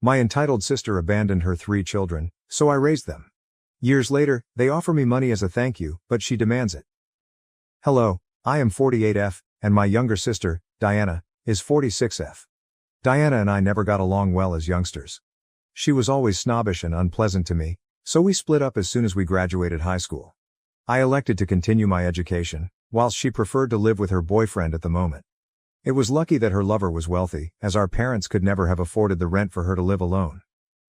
My entitled sister abandoned her 3 children, so I raised them. Years later, they offer me money as a thank you, but she demands it. Hello, I am 48F, and my younger sister, Diana, is 46F. Diana and I never got along well as youngsters. She was always snobbish and unpleasant to me, so we split up as soon as we graduated high school. I elected to continue my education, whilst she preferred to live with her boyfriend at the moment. It was lucky that her lover was wealthy, as our parents could never have afforded the rent for her to live alone.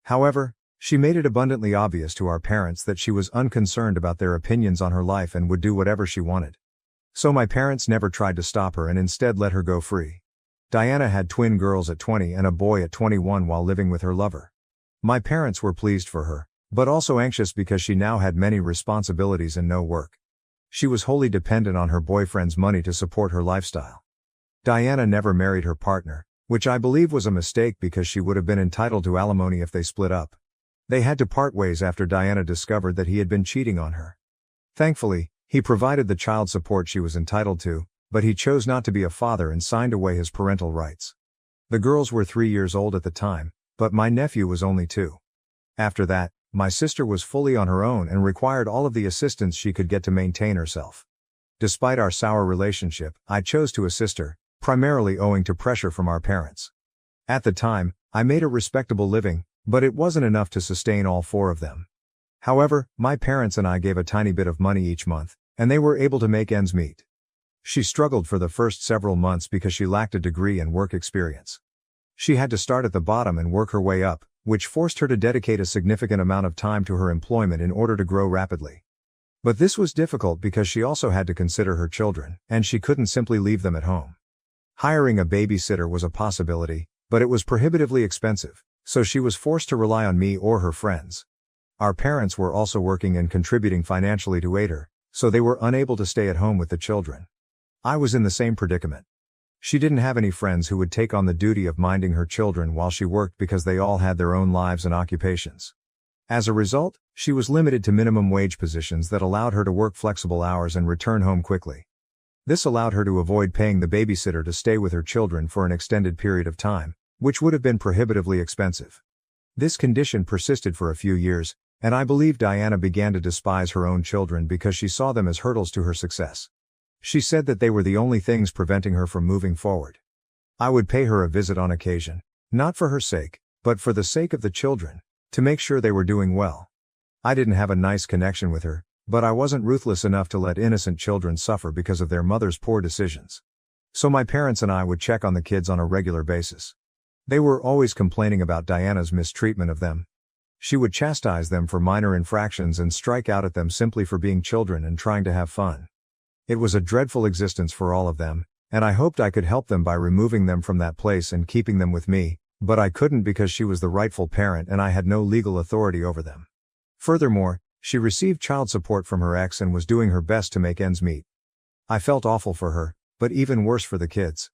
However, she made it abundantly obvious to our parents that she was unconcerned about their opinions on her life and would do whatever she wanted. So my parents never tried to stop her and instead let her go free. Diana had twin girls at 20 and a boy at 21 while living with her lover. My parents were pleased for her, but also anxious because she now had many responsibilities and no work. She was wholly dependent on her boyfriend's money to support her lifestyle. Diana never married her partner, which I believe was a mistake because she would have been entitled to alimony if they split up. They had to part ways after Diana discovered that he had been cheating on her. Thankfully, he provided the child support she was entitled to, but he chose not to be a father and signed away his parental rights. The girls were 3 years old at the time, but my nephew was only 2. After that, my sister was fully on her own and required all of the assistance she could get to maintain herself. Despite our sour relationship, I chose to assist her, primarily owing to pressure from our parents. At the time, I made a respectable living, but it wasn't enough to sustain all 4 of them. However, my parents and I gave a tiny bit of money each month, and they were able to make ends meet. She struggled for the first several months because she lacked a degree and work experience. She had to start at the bottom and work her way up, which forced her to dedicate a significant amount of time to her employment in order to grow rapidly. But this was difficult because she also had to consider her children, and she couldn't simply leave them at home. Hiring a babysitter was a possibility, but it was prohibitively expensive, so she was forced to rely on me or her friends. Our parents were also working and contributing financially to aid her, so they were unable to stay at home with the children. I was in the same predicament. She didn't have any friends who would take on the duty of minding her children while she worked because they all had their own lives and occupations. As a result, she was limited to minimum wage positions that allowed her to work flexible hours and return home quickly. This allowed her to avoid paying the babysitter to stay with her children for an extended period of time, which would have been prohibitively expensive. This condition persisted for a few years, and I believe Diana began to despise her own children because she saw them as hurdles to her success. She said that they were the only things preventing her from moving forward. I would pay her a visit on occasion, not for her sake, but for the sake of the children, to make sure they were doing well. I didn't have a nice connection with her, but I wasn't ruthless enough to let innocent children suffer because of their mother's poor decisions. So my parents and I would check on the kids on a regular basis. They were always complaining about Diana's mistreatment of them. She would chastise them for minor infractions and strike out at them simply for being children and trying to have fun. It was a dreadful existence for all of them, and I hoped I could help them by removing them from that place and keeping them with me, but I couldn't because she was the rightful parent and I had no legal authority over them. Furthermore, she received child support from her ex and was doing her best to make ends meet. I felt awful for her, but even worse for the kids.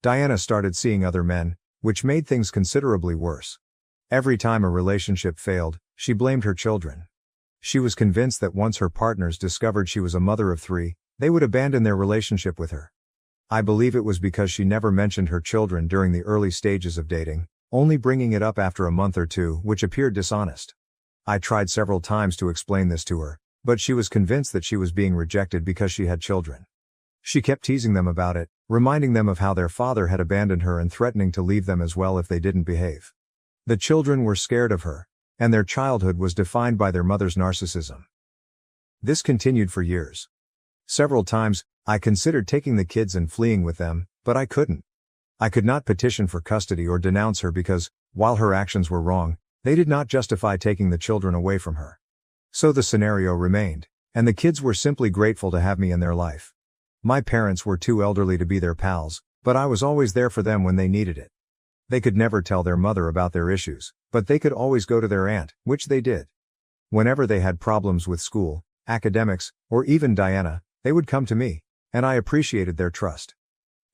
Diana started seeing other men, which made things considerably worse. Every time a relationship failed, she blamed her children. She was convinced that once her partners discovered she was a mother of 3, they would abandon their relationship with her. I believe it was because she never mentioned her children during the early stages of dating, only bringing it up after a month or 2, which appeared dishonest. I tried several times to explain this to her, but she was convinced that she was being rejected because she had children. She kept teasing them about it, reminding them of how their father had abandoned her and threatening to leave them as well if they didn't behave. The children were scared of her, and their childhood was defined by their mother's narcissism. This continued for years. Several times, I considered taking the kids and fleeing with them, but I couldn't. I could not petition for custody or denounce her because, while her actions were wrong, they did not justify taking the children away from her. So the scenario remained, and the kids were simply grateful to have me in their life. My parents were too elderly to be their pals, but I was always there for them when they needed it. They could never tell their mother about their issues, but they could always go to their aunt, which they did. Whenever they had problems with school, academics, or even Diana, they would come to me, and I appreciated their trust.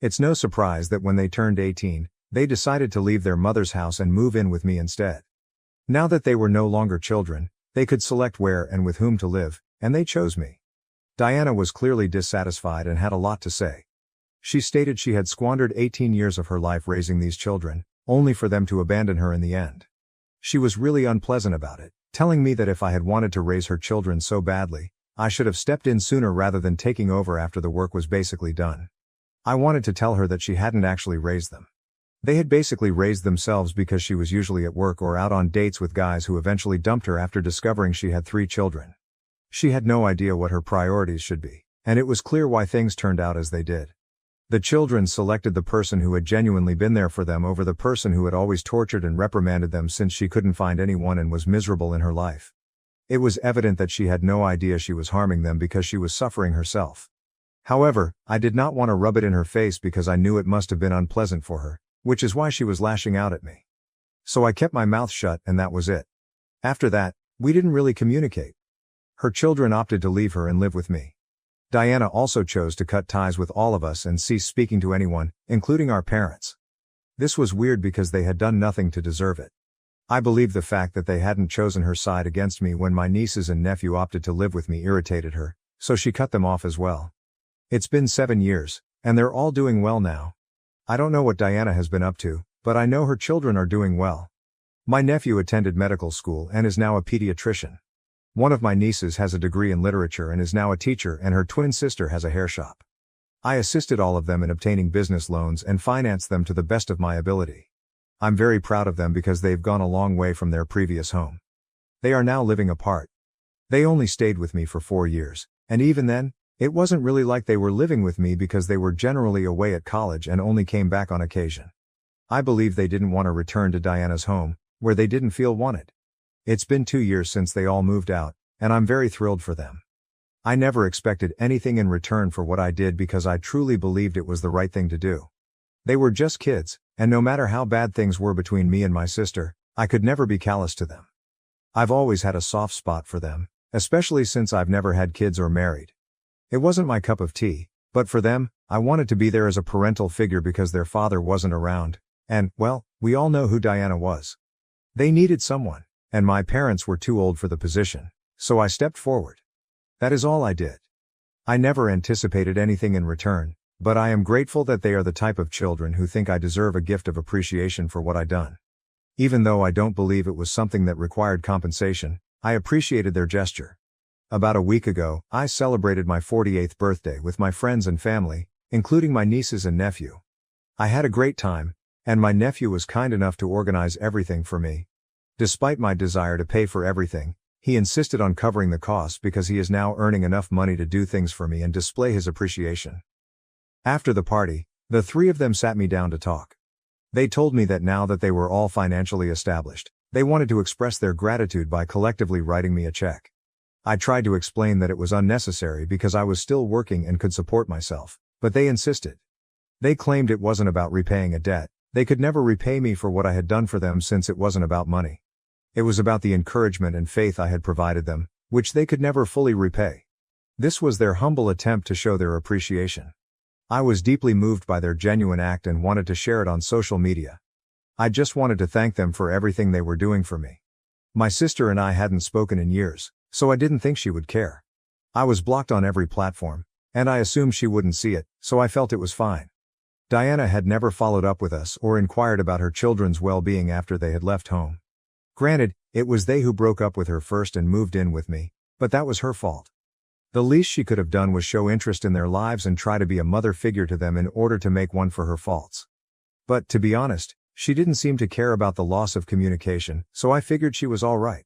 It's no surprise that when they turned 18, they decided to leave their mother's house and move in with me instead. Now that they were no longer children, they could select where and with whom to live, and they chose me. Diana was clearly dissatisfied and had a lot to say. She stated she had squandered 18 years of her life raising these children, only for them to abandon her in the end. She was really unpleasant about it, telling me that if I had wanted to raise her children so badly, I should have stepped in sooner rather than taking over after the work was basically done. I wanted to tell her that she hadn't actually raised them. They had basically raised themselves because she was usually at work or out on dates with guys who eventually dumped her after discovering she had 3 children. She had no idea what her priorities should be, and it was clear why things turned out as they did. The children selected the person who had genuinely been there for them over the person who had always tortured and reprimanded them since she couldn't find anyone and was miserable in her life. It was evident that she had no idea she was harming them because she was suffering herself. However, I did not want to rub it in her face because I knew it must have been unpleasant for her, which is why she was lashing out at me. So I kept my mouth shut and that was it. After that, we didn't really communicate. Her children opted to leave her and live with me. Diana also chose to cut ties with all of us and cease speaking to anyone, including our parents. This was weird because they had done nothing to deserve it. I believe the fact that they hadn't chosen her side against me when my nieces and nephew opted to live with me irritated her, so she cut them off as well. It's been 7 years, and they're all doing well now. I don't know what Diana has been up to, but I know her children are doing well. My nephew attended medical school and is now a pediatrician. One of my nieces has a degree in literature and is now a teacher, and her twin sister has a hair shop. I assisted all of them in obtaining business loans and financed them to the best of my ability. I'm very proud of them because they've gone a long way from their previous home. They are now living apart. They only stayed with me for 4 years, and even then, it wasn't really like they were living with me because they were generally away at college and only came back on occasion. I believe they didn't want to return to Diana's home, where they didn't feel wanted. It's been 2 years since they all moved out, and I'm very thrilled for them. I never expected anything in return for what I did because I truly believed it was the right thing to do. They were just kids, and no matter how bad things were between me and my sister, I could never be callous to them. I've always had a soft spot for them, especially since I've never had kids or married. It wasn't my cup of tea, but for them, I wanted to be there as a parental figure because their father wasn't around, and, well, we all know who Diana was. They needed someone, and my parents were too old for the position, so I stepped forward. That is all I did. I never anticipated anything in return, but I am grateful that they are the type of children who think I deserve a gift of appreciation for what I done. Even though I don't believe it was something that required compensation, I appreciated their gesture. About a week ago, I celebrated my 48th birthday with my friends and family, including my nieces and nephew. I had a great time, and my nephew was kind enough to organize everything for me. Despite my desire to pay for everything, he insisted on covering the costs because he is now earning enough money to do things for me and display his appreciation. After the party, the 3 of them sat me down to talk. They told me that now that they were all financially established, they wanted to express their gratitude by collectively writing me a check. I tried to explain that it was unnecessary because I was still working and could support myself, but they insisted. They claimed it wasn't about repaying a debt. They could never repay me for what I had done for them since it wasn't about money. It was about the encouragement and faith I had provided them, which they could never fully repay. This was their humble attempt to show their appreciation. I was deeply moved by their genuine act and wanted to share it on social media. I just wanted to thank them for everything they were doing for me. My sister and I hadn't spoken in years, so I didn't think she would care. I was blocked on every platform, and I assumed she wouldn't see it, so I felt it was fine. Diana had never followed up with us or inquired about her children's well-being after they had left home. Granted, it was they who broke up with her first and moved in with me, but that was her fault. The least she could have done was show interest in their lives and try to be a mother figure to them in order to make one for her faults. But, to be honest, she didn't seem to care about the loss of communication, so I figured she was all right.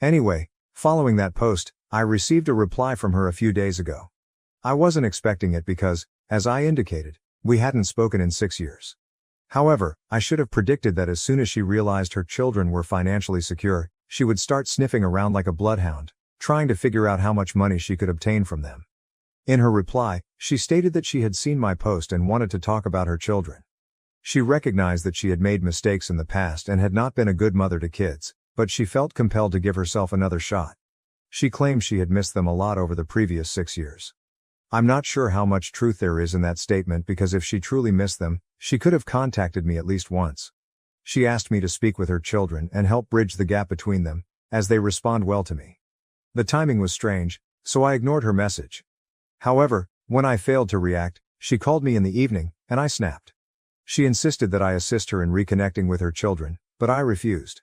Anyway, following that post, I received a reply from her a few days ago. I wasn't expecting it because, as I indicated, we hadn't spoken in 6 years. However, I should have predicted that as soon as she realized her children were financially secure, she would start sniffing around like a bloodhound, trying to figure out how much money she could obtain from them. In her reply, she stated that she had seen my post and wanted to talk about her children. She recognized that she had made mistakes in the past and had not been a good mother to kids, but she felt compelled to give herself another shot. She claimed she had missed them a lot over the previous 6 years. I'm not sure how much truth there is in that statement because if she truly missed them, she could have contacted me at least once. She asked me to speak with her children and help bridge the gap between them, as they respond well to me. The timing was strange, so I ignored her message. However, when I failed to react, she called me in the evening, and I snapped. She insisted that I assist her in reconnecting with her children, but I refused.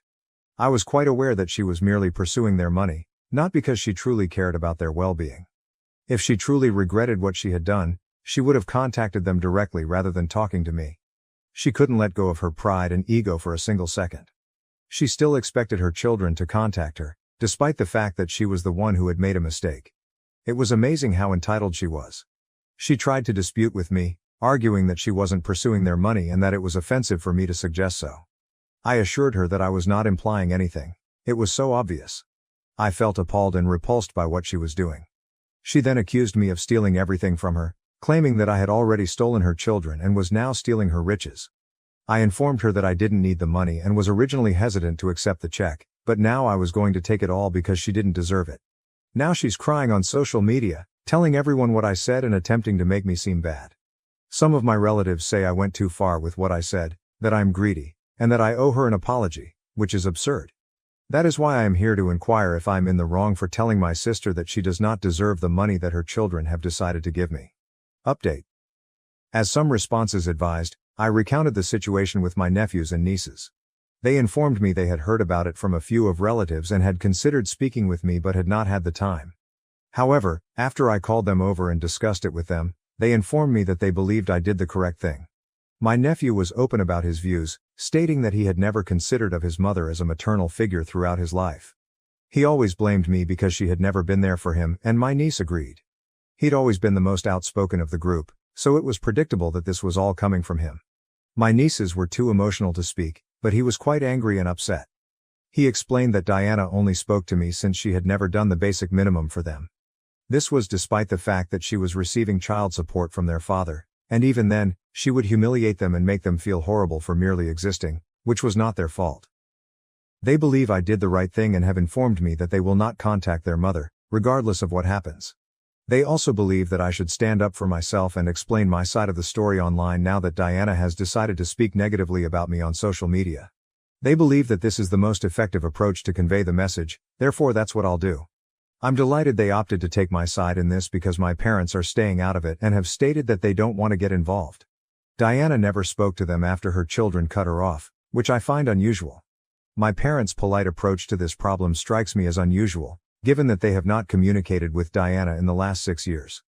I was quite aware that she was merely pursuing their money, not because she truly cared about their well-being. If she truly regretted what she had done, she would have contacted them directly rather than talking to me. She couldn't let go of her pride and ego for a single second. She still expected her children to contact her, despite the fact that she was the one who had made a mistake. It was amazing how entitled she was. She tried to dispute with me, arguing that she wasn't pursuing their money and that it was offensive for me to suggest so. I assured her that I was not implying anything. It was so obvious. I felt appalled and repulsed by what she was doing. She then accused me of stealing everything from her, claiming that I had already stolen her children and was now stealing her riches. I informed her that I didn't need the money and was originally hesitant to accept the check, but now I was going to take it all because she didn't deserve it. Now she's crying on social media, telling everyone what I said and attempting to make me seem bad. Some of my relatives say I went too far with what I said, that I'm greedy, and that I owe her an apology, which is absurd. That is why I am here to inquire if I'm in the wrong for telling my sister that she does not deserve the money that her children have decided to give me. Update. As some responses advised, I recounted the situation with my nephews and nieces. They informed me they had heard about it from a few of relatives and had considered speaking with me but had not had the time. However, after I called them over and discussed it with them, they informed me that they believed I did the correct thing. My nephew was open about his views, stating that he had never considered of his mother as a maternal figure throughout his life. He always blamed me because she had never been there for him, and my niece agreed. He'd always been the most outspoken of the group, so it was predictable that this was all coming from him. My nieces were too emotional to speak, but he was quite angry and upset. He explained that Diana only spoke to me since she had never done the basic minimum for them. This was despite the fact that she was receiving child support from their father, and even then, she would humiliate them and make them feel horrible for merely existing, which was not their fault. They believe I did the right thing and have informed me that they will not contact their mother, regardless of what happens. They also believe that I should stand up for myself and explain my side of the story online now that Diana has decided to speak negatively about me on social media. They believe that this is the most effective approach to convey the message, therefore that's what I'll do. I'm delighted they opted to take my side in this because my parents are staying out of it and have stated that they don't want to get involved. Diana never spoke to them after her children cut her off, which I find unusual. My parents' polite approach to this problem strikes me as unusual, given that they have not communicated with Diana in the last 6 years.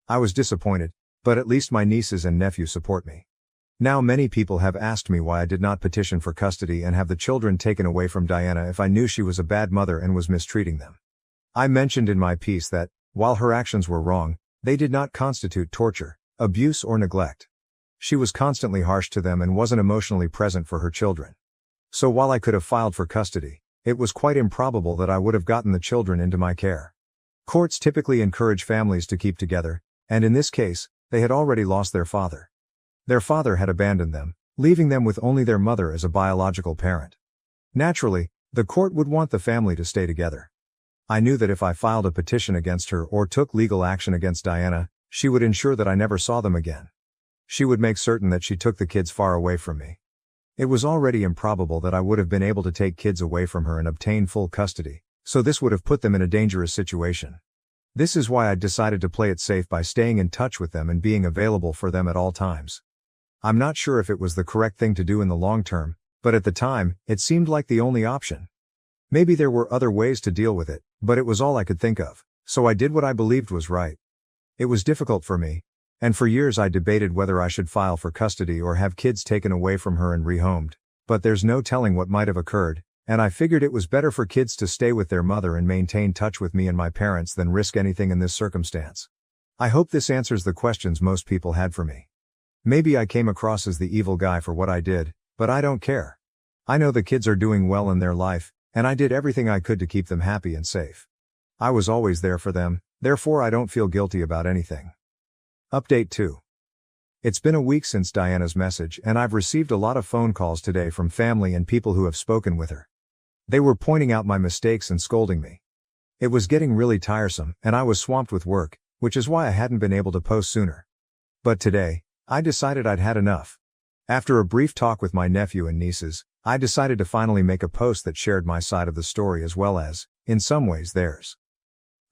I was disappointed, but at least my nieces and nephew support me. Now many people have asked me why I did not petition for custody and have the children taken away from Diana if I knew she was a bad mother and was mistreating them. I mentioned in my piece that, while her actions were wrong, they did not constitute torture, abuse or neglect. She was constantly harsh to them and wasn't emotionally present for her children. So while I could have filed for custody, it was quite improbable that I would have gotten the children into my care. Courts typically encourage families to keep together, and in this case, they had already lost their father. Their father had abandoned them, leaving them with only their mother as a biological parent. Naturally, the court would want the family to stay together. I knew that if I filed a petition against her or took legal action against Diana, she would ensure that I never saw them again. She would make certain that she took the kids far away from me. It was already improbable that I would have been able to take kids away from her and obtain full custody, so this would have put them in a dangerous situation. This is why I decided to play it safe by staying in touch with them and being available for them at all times. I'm not sure if it was the correct thing to do in the long term, but at the time, it seemed like the only option. Maybe there were other ways to deal with it, but it was all I could think of, so I did what I believed was right. It was difficult for me, and for years I debated whether I should file for custody or have kids taken away from her and rehomed, but there's no telling what might have occurred, and I figured it was better for kids to stay with their mother and maintain touch with me and my parents than risk anything in this circumstance. I hope this answers the questions most people had for me. Maybe I came across as the evil guy for what I did, but I don't care. I know the kids are doing well in their life, and I did everything I could to keep them happy and safe. I was always there for them, therefore I don't feel guilty about anything. Update 2. It's been a week since Diana's message and I've received a lot of phone calls today from family and people who have spoken with her. They were pointing out my mistakes and scolding me. It was getting really tiresome and I was swamped with work, which is why I hadn't been able to post sooner. But today, I decided I'd had enough. After a brief talk with my nephew and nieces, I decided to finally make a post that shared my side of the story as well as, in some ways, theirs.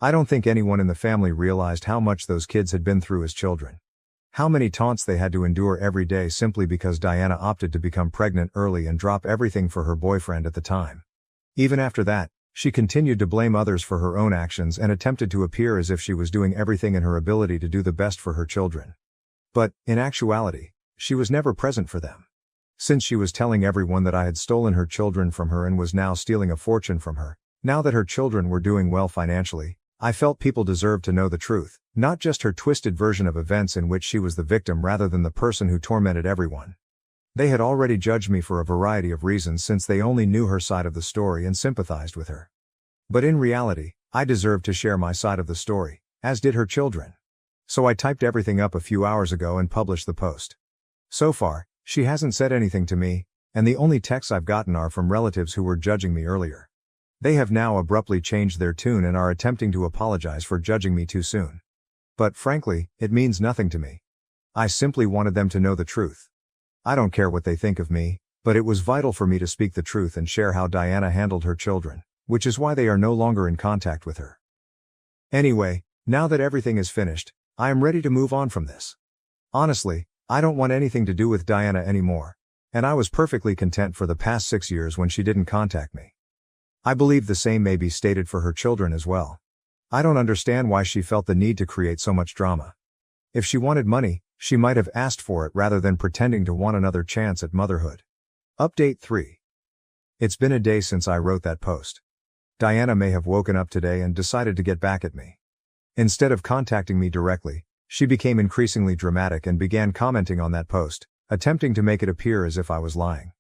I don't think anyone in the family realized how much those kids had been through as children. How many taunts they had to endure every day simply because Diana opted to become pregnant early and drop everything for her boyfriend at the time. Even after that, she continued to blame others for her own actions and attempted to appear as if she was doing everything in her ability to do the best for her children. But, in actuality, she was never present for them. Since she was telling everyone that I had stolen her children from her and was now stealing a fortune from her, now that her children were doing well financially, I felt people deserved to know the truth, not just her twisted version of events in which she was the victim rather than the person who tormented everyone. They had already judged me for a variety of reasons since they only knew her side of the story and sympathized with her. But in reality, I deserved to share my side of the story, as did her children. So I typed everything up a few hours ago and published the post. So far, she hasn't said anything to me, and the only texts I've gotten are from relatives who were judging me earlier. They have now abruptly changed their tune and are attempting to apologize for judging me too soon. But frankly, it means nothing to me. I simply wanted them to know the truth. I don't care what they think of me, but it was vital for me to speak the truth and share how Diana handled her children, which is why they are no longer in contact with her. Anyway, now that everything is finished, I am ready to move on from this. Honestly, I don't want anything to do with Diana anymore, and I was perfectly content for the past 6 years when she didn't contact me. I believe the same may be stated for her children as well. I don't understand why she felt the need to create so much drama. If she wanted money, she might have asked for it rather than pretending to want another chance at motherhood. Update 3. It's been a day since I wrote that post. Diana may have woken up today and decided to get back at me. Instead of contacting me directly, she became increasingly dramatic and began commenting on that post, attempting to make it appear as if I was lying.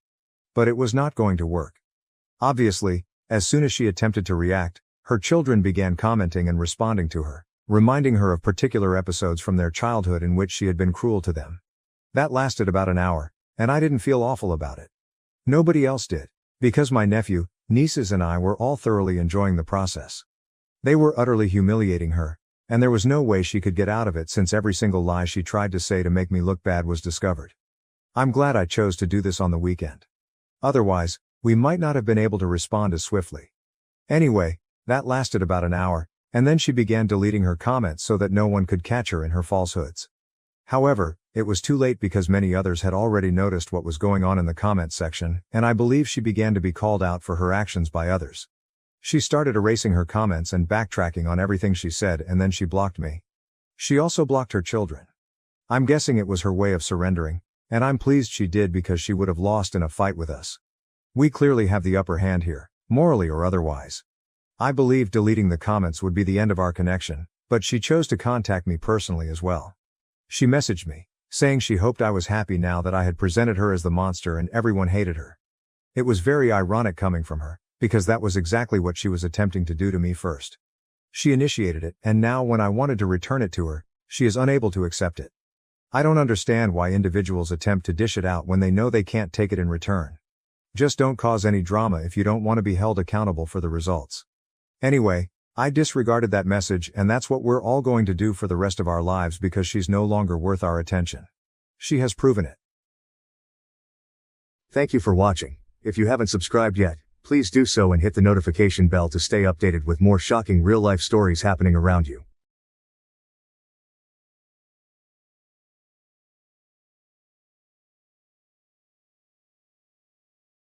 But it was not going to work. Obviously, as soon as she attempted to react, her children began commenting and responding to her, reminding her of particular episodes from their childhood in which she had been cruel to them. That lasted about an hour, and I didn't feel awful about it. Nobody else did, because my nephew, nieces and I were all thoroughly enjoying the process. They were utterly humiliating her, and there was no way she could get out of it since every single lie she tried to say to make me look bad was discovered. I'm glad I chose to do this on the weekend. Otherwise, we might not have been able to respond as swiftly. Anyway, that lasted about an hour, and then she began deleting her comments so that no one could catch her in her falsehoods. However, it was too late because many others had already noticed what was going on in the comments section, and I believe she began to be called out for her actions by others. She started erasing her comments and backtracking on everything she said, and then she blocked me. She also blocked her children. I'm guessing it was her way of surrendering, and I'm pleased she did because she would have lost in a fight with us. We clearly have the upper hand here, morally or otherwise. I believed deleting the comments would be the end of our connection, but she chose to contact me personally as well. She messaged me, saying she hoped I was happy now that I had presented her as the monster and everyone hated her. It was very ironic coming from her, because that was exactly what she was attempting to do to me first. She initiated it, and now when I wanted to return it to her, she is unable to accept it. I don't understand why individuals attempt to dish it out when they know they can't take it in return. Just don't cause any drama if you don't want to be held accountable for the results. Anyway, I disregarded that message, and that's what we're all going to do for the rest of our lives because she's no longer worth our attention. She has proven it. Thank you for watching. If you haven't subscribed yet, please do so and hit the notification bell to stay updated with more shocking real-life stories happening around you.